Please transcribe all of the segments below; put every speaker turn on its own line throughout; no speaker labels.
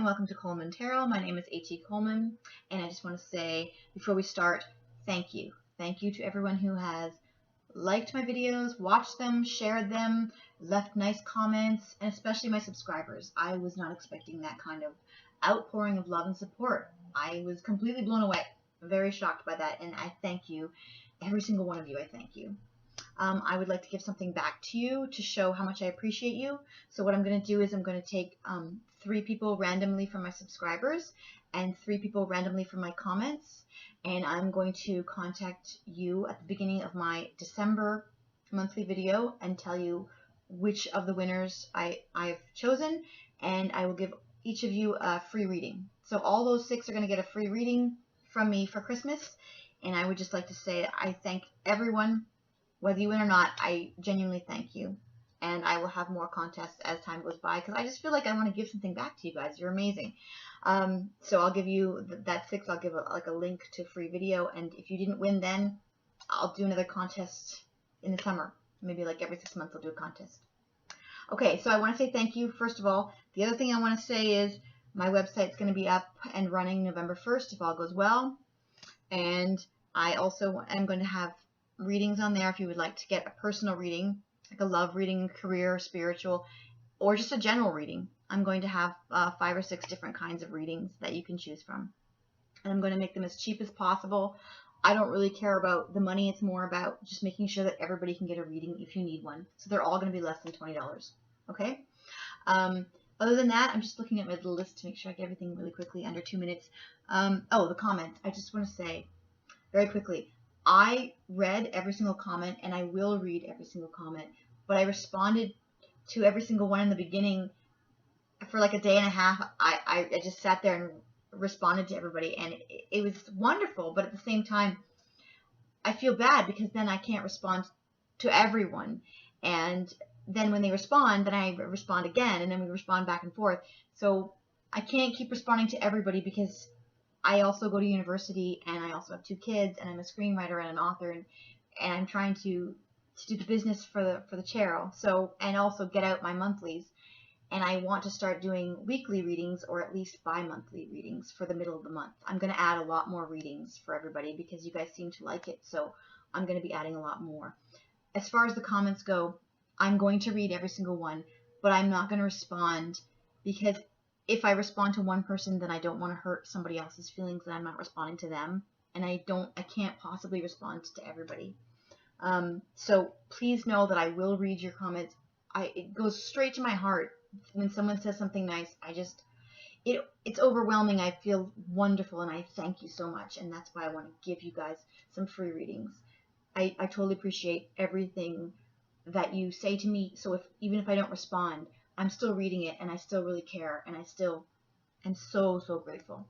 and welcome to Coleman Tarot. My name is H.E. Coleman, and I just want to say, before we start, thank you. Thank you to everyone who has liked my videos, watched them, shared them, left nice comments, and especially my subscribers. I was not expecting that kind of outpouring of love and support. I was completely blown away. Very shocked by that, and I thank you. Every single one of you, I thank you. I would like to give something back to you to show how much I appreciate you. So what I'm going to do is I'm going to take 3 people randomly from my subscribers and 3 people randomly from my comments, and I'm going to contact you at the beginning of my December monthly video and tell you which of the winners I've chosen, and I will give each of you a free reading. So all those 6 are going to get a free reading from me for Christmas, and I would just like to say that I thank everyone. Whether you win or not, I genuinely thank you. And I will have more contests as time goes by because I just feel like I want to give something back to you guys. You're amazing. So I'll give you that 6. I'll give a link to free video. And if you didn't win then, I'll do another contest in the summer. Maybe like every 6 months I'll do a contest. Okay, so I want to say thank you, first of all. The other thing I want to say is my website's going to be up and running November 1st if all goes well. And I also am going to have readings on there if you would like to get a personal reading, like a love reading, career, spiritual, or just a general reading. I'm going to have 5 or 6 different kinds of readings that you can choose from. And I'm going to make them as cheap as possible. I don't really care about the money. It's more about just making sure that everybody can get a reading if you need one. So they're all going to be less than $20. Okay? Other than that, I'm just looking at my little list to make sure I get everything really quickly under 2 minutes. Oh, the comments. I just want to say very quickly, I read every single comment, and I will read every single comment, but I responded to every single one in the beginning for like a day and a half. I just sat there and responded to everybody, and it was wonderful, but at the same time, I feel bad because then I can't respond to everyone, and then when they respond, then I respond again, and then we respond back and forth. So I can't keep responding to everybody because I also go to university, and I also have 2 kids, and I'm a screenwriter and an author, and I'm trying to do the business for the tarot, so, and also get out my monthlies, and I want to start doing weekly readings or at least bi-monthly readings for the middle of the month. I'm going to add a lot more readings for everybody because you guys seem to like it, so I'm going to be adding a lot more. As far as the comments go, I'm going to read every single one, but I'm not going to respond because if I respond to one person, then I don't want to hurt somebody else's feelings that I'm not responding to them, and I can't possibly respond to everybody. So please know that I will read your comments. It goes straight to my heart when someone says something nice. It's overwhelming. I feel wonderful, and I thank you so much, and that's why I want to give you guys some free readings. I totally appreciate everything that you say to me. So even if I don't respond, I'm still reading it, and I still really care, and I still am so, so grateful.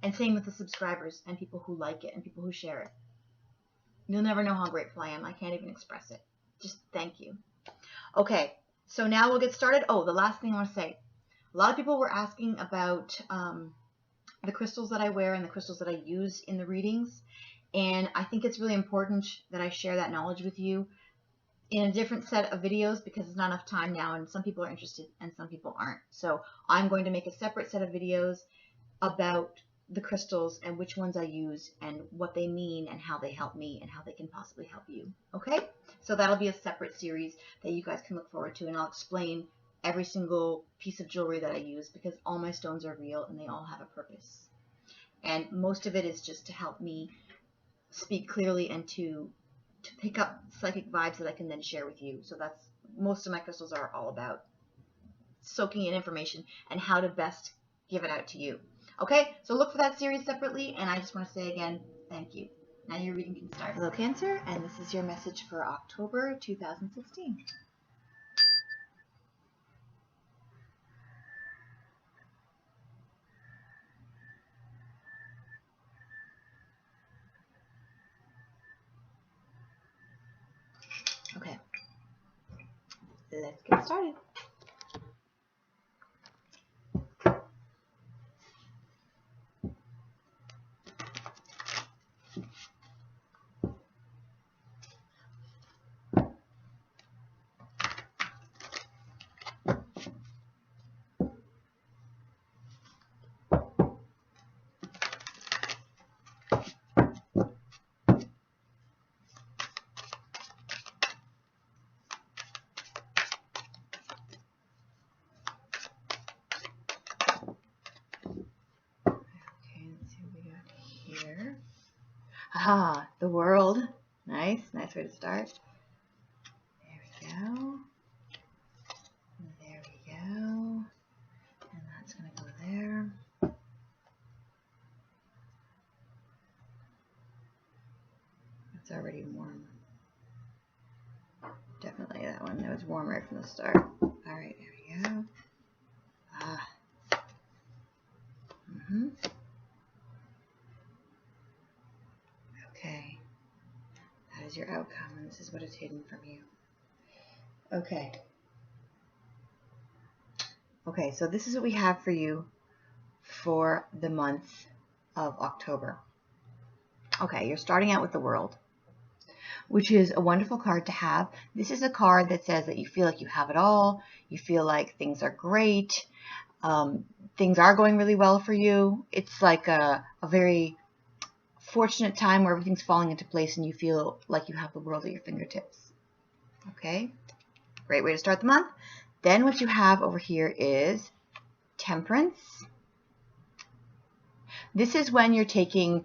And same with the subscribers and people who like it and people who share it. You'll never know how grateful I am. I can't even express it. Just thank you. Okay, so now we'll get started. Oh, the last thing I want to say. A lot of people were asking about the crystals that I wear and the crystals that I use in the readings, and I think it's really important that I share that knowledge with you in a different set of videos because there's not enough time now, and some people are interested and some people aren't. So I'm going to make a separate set of videos about the crystals and which ones I use and what they mean and how they help me and how they can possibly help you. Okay? So that'll be a separate series that you guys can look forward to, and I'll explain every single piece of jewelry that I use because all my stones are real and they all have a purpose. And most of it is just to help me speak clearly and to pick up psychic vibes that I can then share with you. So that's most of my crystals are all about soaking in information and how to best give it out to you. Okay, so look for that series separately, and I just want to say again, thank you. Now your reading can start. Hello, Cancer, and this is your message for October 2016. Okay, let's get started. Ah, the world. Nice way to start. There we go. There we go. And that's going to go there. It's already warm. Definitely that one. That was warm right from the start. Alright, there we go. Ah. Okay. That is your outcome, and this is what is hidden from you. Okay. Okay, so this is what we have for you for the month of October. Okay, you're starting out with the World, which is a wonderful card to have. This is a card that says that you feel like you have it all. You feel like things are great. Things are going really well for you. It's like a very fortunate time where everything's falling into place and you feel like you have the world at your fingertips. Okay, great way to start the month. Then what you have over here is Temperance. This is when you're taking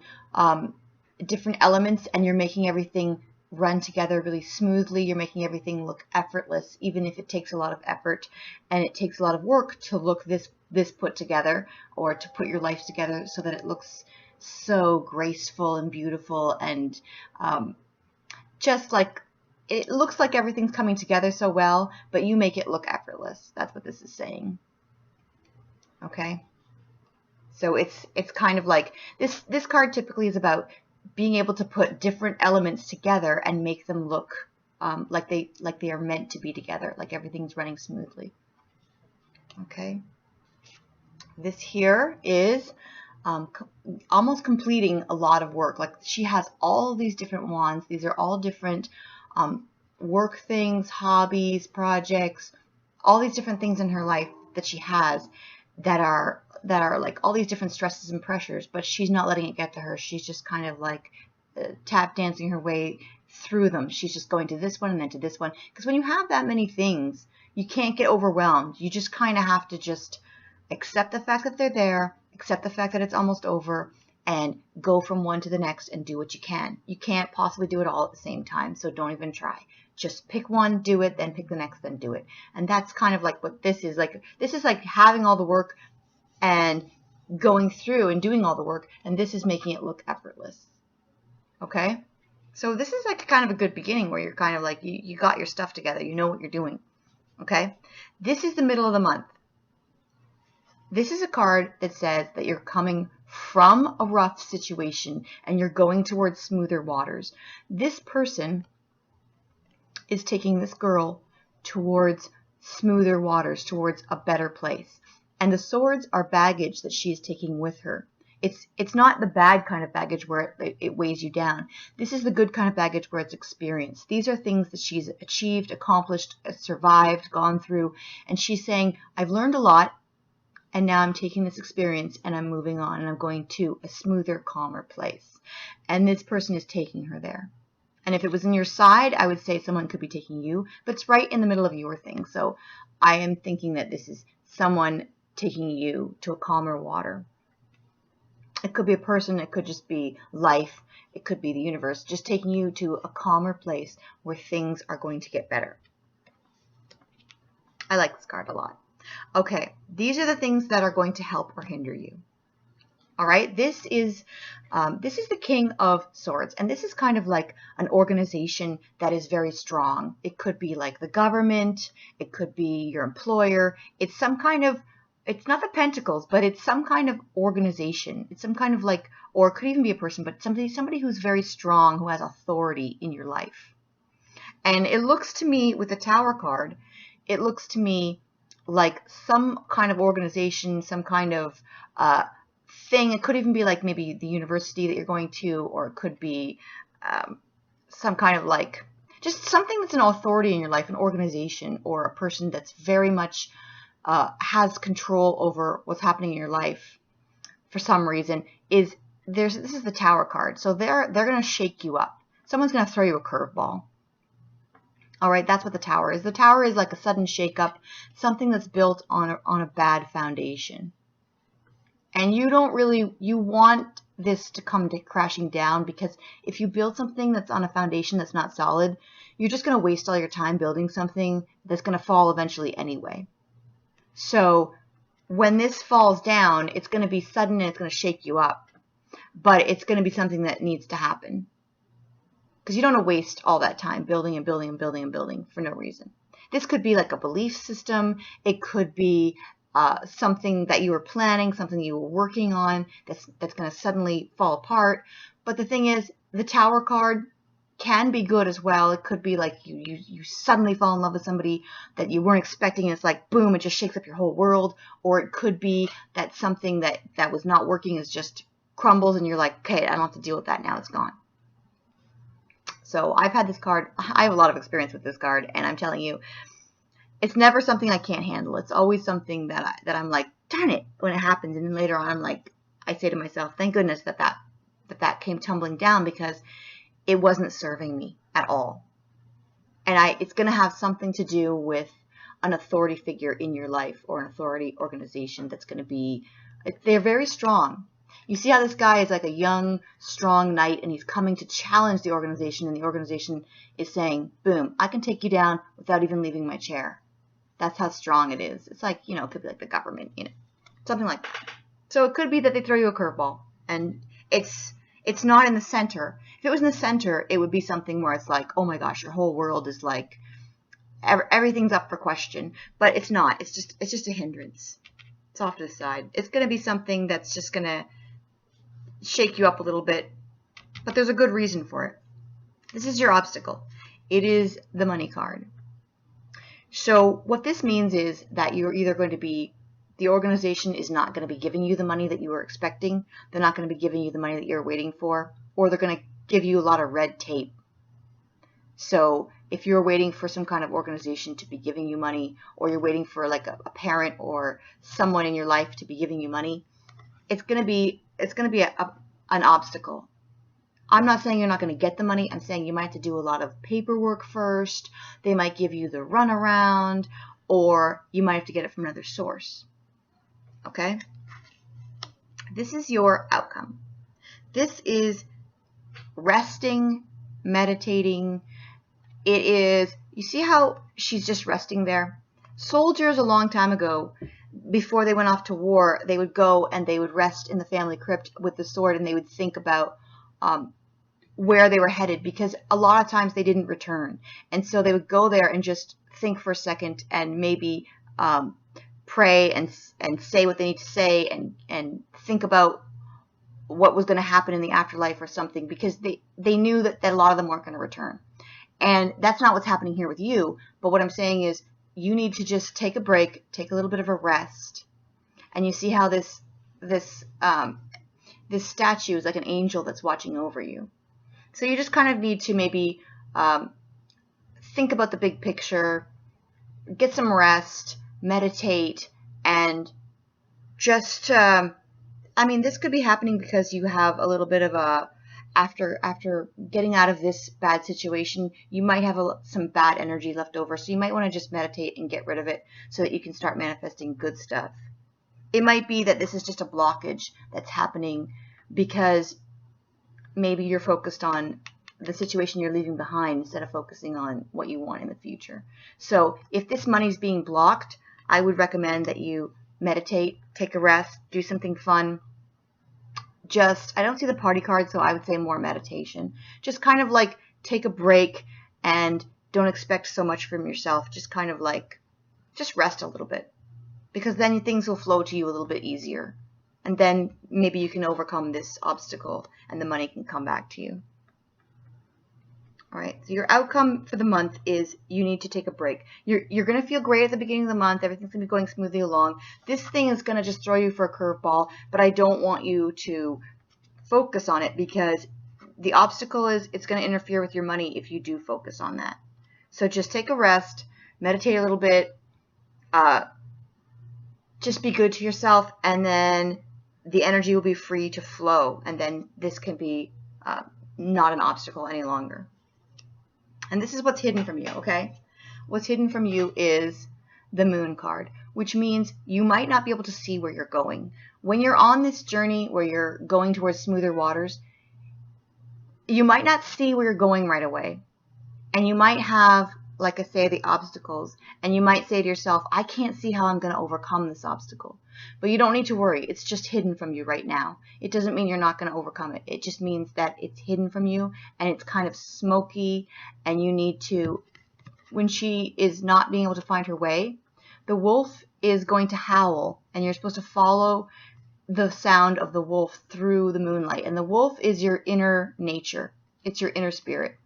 different elements and you're making everything run together really smoothly. You're making everything look effortless, even if it takes a lot of effort and it takes a lot of work to look this put together, or to put your life together so that it looks so graceful and beautiful, and just like it looks like everything's coming together so well, but you make it look effortless. That's what this is saying. Okay, so it's kind of like this card typically is about being able to put different elements together and make them look like they are meant to be together, like everything's running smoothly. Okay, this here is almost completing a lot of work. Like, she has all these different wands. These are all different work things, hobbies, projects, all these different things in her life that she has that are like all these different stresses and pressures, but she's not letting it get to her. She's just kind of like tap dancing her way through them. She's just going to this one and then to this one, because when you have that many things, you can't get overwhelmed. You just kind of have to just accept the fact that they're there, accept the fact that it's almost over, and go from one to the next and do what you can. You can't possibly do it all at the same time, so don't even try. Just pick one, do it, then pick the next, then do it. And that's kind of like what this is. Like, this is like having all the work and going through and doing all the work, and this is making it look effortless. Okay? So this is like kind of a good beginning where you're kind of like, you got your stuff together. You know what you're doing. Okay? This is the middle of the month. This is a card that says that you're coming from a rough situation and you're going towards smoother waters. This person is taking this girl towards smoother waters, towards a better place. And the swords are baggage that she is taking with her. It's not the bad kind of baggage where it weighs you down. This is the good kind of baggage where it's experience. These are things that she's achieved, accomplished, survived, gone through. And she's saying, I've learned a lot. And now I'm taking this experience and I'm moving on and I'm going to a smoother, calmer place. And this person is taking her there. And if it was in your side, I would say someone could be taking you, but it's right in the middle of your thing. So I am thinking that this is someone taking you to a calmer water. It could be a person, it could just be life, it could be the universe, just taking you to a calmer place where things are going to get better. I like this card a lot. Okay, these are the things that are going to help or hinder you. All right, this is the King of Swords, and this is kind of like an organization that is very strong. It could be like the government, it could be your employer. It's some kind of, it's not the Pentacles, but it's some kind of organization. It's some kind of like, or it could even be a person, but somebody who's very strong, who has authority in your life. And it looks to me, with the Tower card, it looks to me like some kind of organization, some kind of thing. It could even be like maybe the university that you're going to, or it could be some kind of like just something that's an authority in your life, an organization or a person that's very much has control over what's happening in your life for some reason. This is the Tower card, so they're going to shake you up. Someone's going to throw you a curveball. All right, that's what the Tower is. The Tower is like a sudden shakeup, something that's built on a bad foundation. And you want this to come to crashing down, because if you build something that's on a foundation that's not solid, you're just going to waste all your time building something that's going to fall eventually anyway. So when this falls down, it's going to be sudden and it's going to shake you up, but it's going to be something that needs to happen, because you don't want to waste all that time building and building and building and building for no reason. This could be like a belief system. It could be something that you were planning, something you were working on that's going to suddenly fall apart. But the thing is, the Tower card can be good as well. It could be like you suddenly fall in love with somebody that you weren't expecting, and it's like boom, it just shakes up your whole world. Or it could be that something that was not working is just crumbles, and you're like, okay, I don't have to deal with that now, it's gone. So I've had this card. I have a lot of experience with this card, and I'm telling you, it's never something I can't handle. It's always something that I'm like, darn it, when it happens. And then later on, I'm like, I say to myself, thank goodness that came tumbling down, because it wasn't serving me at all. And it's going to have something to do with an authority figure in your life, or an authority organization that's going to be, they're very strong. You see how this guy is like a young, strong knight, and he's coming to challenge the organization, and the organization is saying, boom, I can take you down without even leaving my chair. That's how strong it is. It's like, it could be like the government, something like that. So it could be that they throw you a curveball, and it's not in the center. If it was in the center, it would be something where it's like, oh my gosh, your whole world is like, everything's up for question. But it's not. It's just a hindrance. It's off to the side. It's going to be something that's just going to shake you up a little bit, but there's a good reason for it. This is your obstacle. It is the money card. So what this means is that you're either going to be, the organization is not going to be giving you the money that you were expecting. They're not going to be giving you the money that you're waiting for, or they're going to give you a lot of red tape. So if you're waiting for some kind of organization to be giving you money, or you're waiting for like a parent or someone in your life to be giving you money, it's going to be an obstacle. I'm not saying you're not going to get the money. I'm saying you might have to do a lot of paperwork first. They might give you the runaround, or you might have to get it from another source. Okay? This is your outcome. This is resting, meditating. It is, you see how she's just resting there? Soldiers a long time ago, before they went off to war, they would go and they would rest in the family crypt with the sword, and they would think about where they were headed, because a lot of times they didn't return. And so they would go there and just think for a second, and maybe pray and say what they need to say, and think about what was going to happen in the afterlife or something, because they knew that a lot of them weren't going to return. And that's not what's happening here with you. But what I'm saying is, you need to just take a break, take a little bit of a rest. And you see how this statue is like an angel that's watching over you. So you just kind of need to maybe think about the big picture, get some rest, meditate, and just, this could be happening because you have a little bit of a, after getting out of this bad situation, you might have some bad energy left over. So you might want to just meditate and get rid of it so that you can start manifesting good stuff. It might be that this is just a blockage that's happening because maybe you're focused on the situation you're leaving behind instead of focusing on what you want in the future. So if this money's being blocked, I would recommend that you meditate, take a rest, do something fun. I don't see the party card, so I would say more meditation. Just kind of like take a break and don't expect so much from yourself. Just kind of like, just rest a little bit, because then things will flow to you a little bit easier. And then maybe you can overcome this obstacle and the money can come back to you. All right, so your outcome for the month is you need to take a break. You're going to feel great at the beginning of the month. Everything's going to be going smoothly along. This thing is going to just throw you for a curveball, but I don't want you to focus on it, because the obstacle is it's going to interfere with your money if you do focus on that. So just take a rest, meditate a little bit, just be good to yourself, and then the energy will be free to flow, and then this can be not an obstacle any longer. And this is what's hidden from you, okay? What's hidden from you is the Moon card, which means you might not be able to see where you're going. When you're on this journey where you're going towards smoother waters, you might not see where you're going right away. And you might have, like I say, the obstacles, and you might say to yourself, I can't see how I'm going to overcome this obstacle. But you don't need to worry. It's just hidden from you right now. It doesn't mean you're not going to overcome it. It just means that it's hidden from you, and it's kind of smoky, and you need to, when she is not being able to find her way, the wolf is going to howl, and you're supposed to follow the sound of the wolf through the moonlight. And the wolf is your inner nature. It's your inner spirit.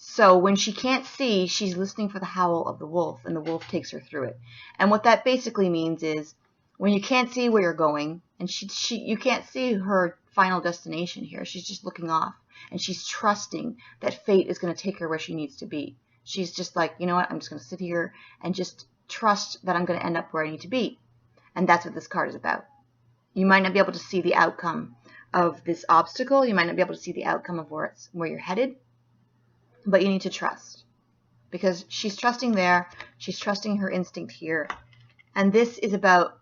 So when she can't see, she's listening for the howl of the wolf, and the wolf takes her through it. And what that basically means is when you can't see where you're going, and you can't see her final destination here, she's just looking off, and she's trusting that fate is going to take her where she needs to be. She's just like, you know what, I'm just going to sit here and just trust that I'm going to end up where I need to be. And that's what this card is about. You might not be able to see the outcome of this obstacle. You might not be able to see the outcome of where you're headed. But you need to trust, because she's trusting there. She's trusting her instinct here. And this is about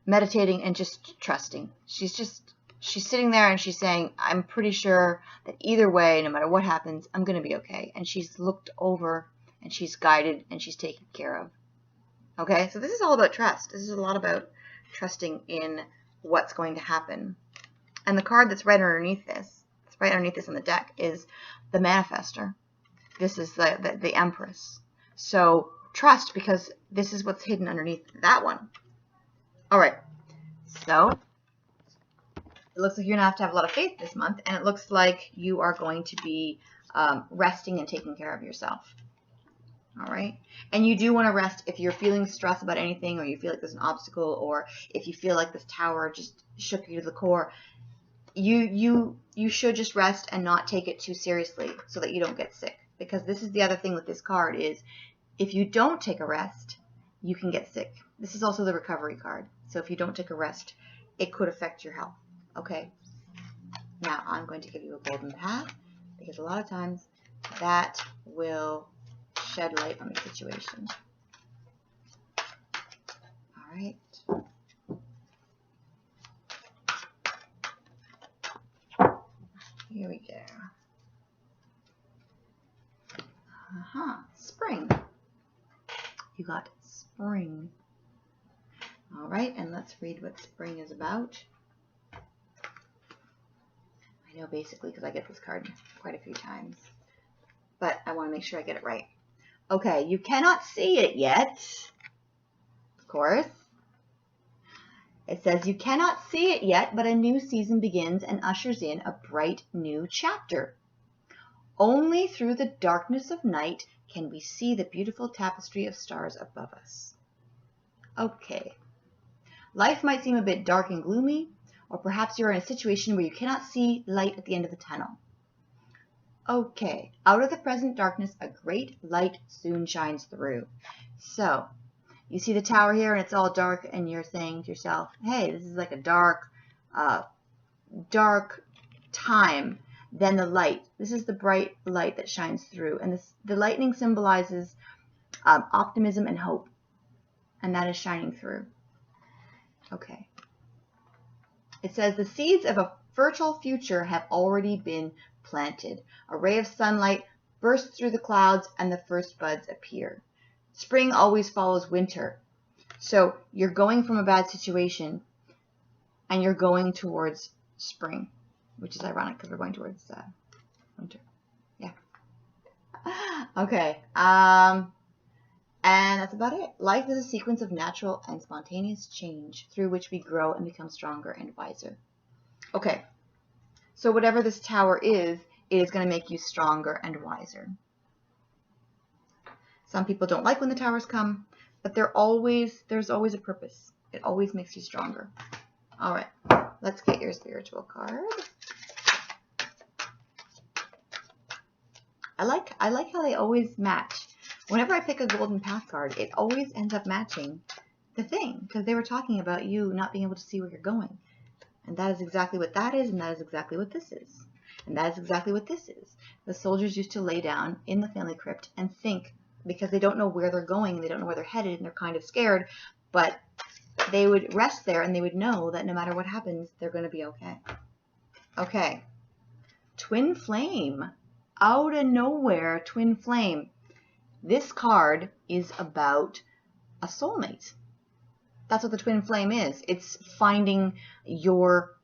meditating and just trusting. She's sitting there and she's saying, I'm pretty sure that either way, no matter what happens, I'm going to be okay. And she's looked over and she's guided and she's taken care of. Okay, so this is all about trust. This is a lot about trusting in what's going to happen. And the card that's right underneath this, on the deck, is the Manifestor. This is the Empress. So trust, because this is what's hidden underneath that one. All right. So it looks like you're going to have a lot of faith this month, and it looks like you are going to be resting and taking care of yourself. All right. And you do want to rest if you're feeling stressed about anything, or you feel like there's an obstacle, or if you feel like this tower just shook you to the core. You should just rest and not take it too seriously so that you don't get sick. Because this is the other thing with this card is if you don't take a rest, you can get sick. This is also the recovery card. So if you don't take a rest, it could affect your health. Okay. Now I'm going to give you a golden path, because a lot of times that will shed light on the situation. All right. Here we go. Spring. You got spring. All right, and let's read what spring is about. I know basically because I get this card quite a few times, but I want to make sure I get it right. Okay, you cannot see it yet, of course. It says you cannot see it yet, but a new season begins and ushers in a bright new chapter. Only through the darkness of night can we see the beautiful tapestry of stars above us. Okay. Life might seem a bit dark and gloomy, or perhaps you're in a situation where you cannot see light at the end of the tunnel. Okay. Out of the present darkness, a great light soon shines through. So, you see the tower here and it's all dark, and you're saying to yourself, hey, this is like a dark time. Then the light. This is the bright light that shines through. And the lightning symbolizes optimism and hope. And that is shining through. Okay. It says the seeds of a fertile future have already been planted. A ray of sunlight bursts through the clouds and the first buds appear. Spring always follows winter. So you're going from a bad situation and you're going towards spring. Which is ironic because we're going towards winter. Yeah. Okay. And that's about it. Life is a sequence of natural and spontaneous change through which we grow and become stronger and wiser. Okay. So whatever this tower is, it is going to make you stronger and wiser. Some people don't like when the towers come, but there's always a purpose. It always makes you stronger. All right. Let's get your spiritual card. I like how they always match. Whenever I pick a golden path card, it always ends up matching the thing, because they were talking about you not being able to see where you're going. And that is exactly what that is, and that is exactly what this is. And that is exactly what this is. The soldiers used to lay down in the family crypt and think because they don't know where they're going, they don't know where they're headed, and they're kind of scared, but they would rest there and they would know that no matter what happens, they're going to be okay. Okay. Twin Flame. Out of nowhere, Twin Flame. This card is about a soulmate. That's what the Twin Flame is. It's finding your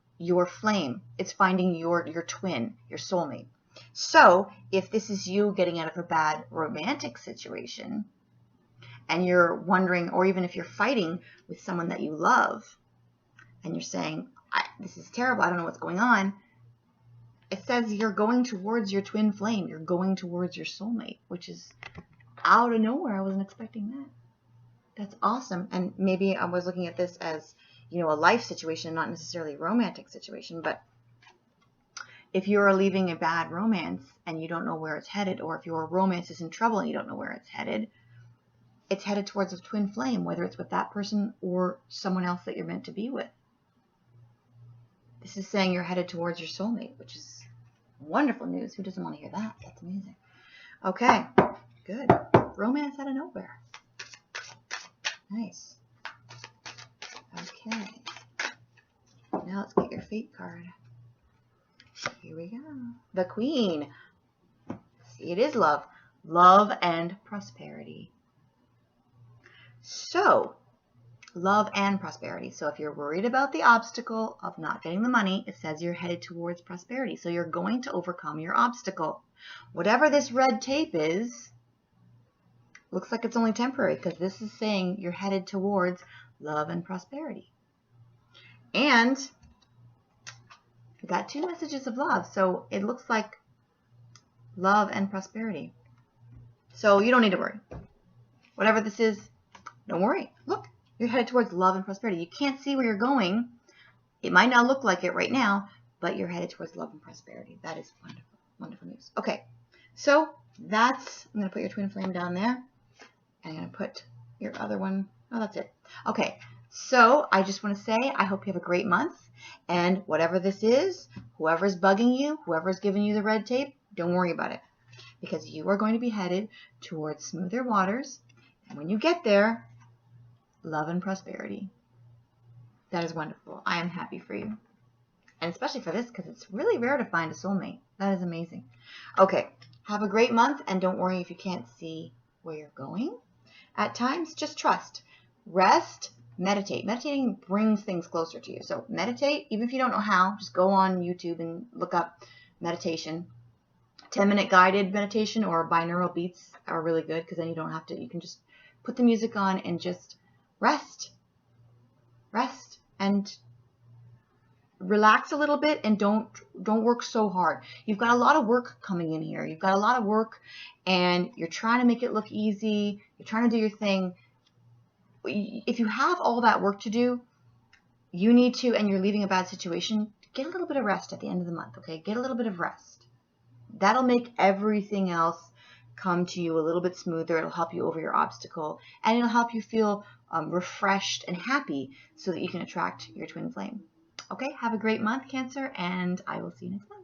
flame. It's finding your twin, your soulmate. So if this is you getting out of a bad romantic situation and you're wondering, or even if you're fighting with someone that you love and you're saying, this is terrible, I don't know what's going on, it says you're going towards your twin flame. You're going towards your soulmate, which is out of nowhere. I wasn't expecting that. That's awesome. And maybe I was looking at this as, you know, a life situation, not necessarily a romantic situation. But if you're leaving a bad romance and you don't know where it's headed, or if your romance is in trouble and you don't know where it's headed towards a twin flame, whether it's with that person or someone else that you're meant to be with. This is saying you're headed towards your soulmate, which is wonderful news. Who doesn't want to hear that? That's amazing. Okay, good. Romance out of nowhere. Nice. Okay. Now let's get your fate card. Here we go. The Queen. See, it is love. Love and prosperity. So, love and prosperity. So if you're worried about the obstacle of not getting the money, it says you're headed towards prosperity. So you're going to overcome your obstacle. Whatever this red tape is, looks like it's only temporary, because this is saying you're headed towards love and prosperity. And we got 2 messages of love. So it looks like love and prosperity. So you don't need to worry. Whatever this is, don't worry. Look. You're headed towards love and prosperity. You can't see where you're going. It might not look like it right now, but you're headed towards love and prosperity. That is wonderful, wonderful news. Okay, so that's, I'm going to put your twin flame down there. And I'm going to put your other one. Oh, that's it. Okay, so I just want to say I hope you have a great month. And whatever this is, whoever's bugging you, whoever's giving you the red tape, don't worry about it. Because you are going to be headed towards smoother waters. And when you get there, love and prosperity. That is wonderful. I am happy for you. And especially for this, because it's really rare to find a soulmate. That is amazing. Okay, have a great month, and don't worry if you can't see where you're going. At times, just trust. Rest, meditate. Meditating brings things closer to you. So meditate, even if you don't know how, just go on YouTube and look up meditation. 10-minute guided meditation or binaural beats are really good, because then you don't have to, you can just put the music on and just rest and relax a little bit, and don't work so hard. You've got a lot of work coming in here. You've got a lot of work, and you're trying to make it look easy. You're trying to do your thing. If you have all that work to do, you need to, and you're leaving a bad situation, get a little bit of rest at the end of the month, okay? Get a little bit of rest. That'll make everything else come to you a little bit smoother. It'll help you over your obstacle, and it'll help you feel refreshed and happy so that you can attract your twin flame. Okay, have a great month, Cancer, and I will see you next month.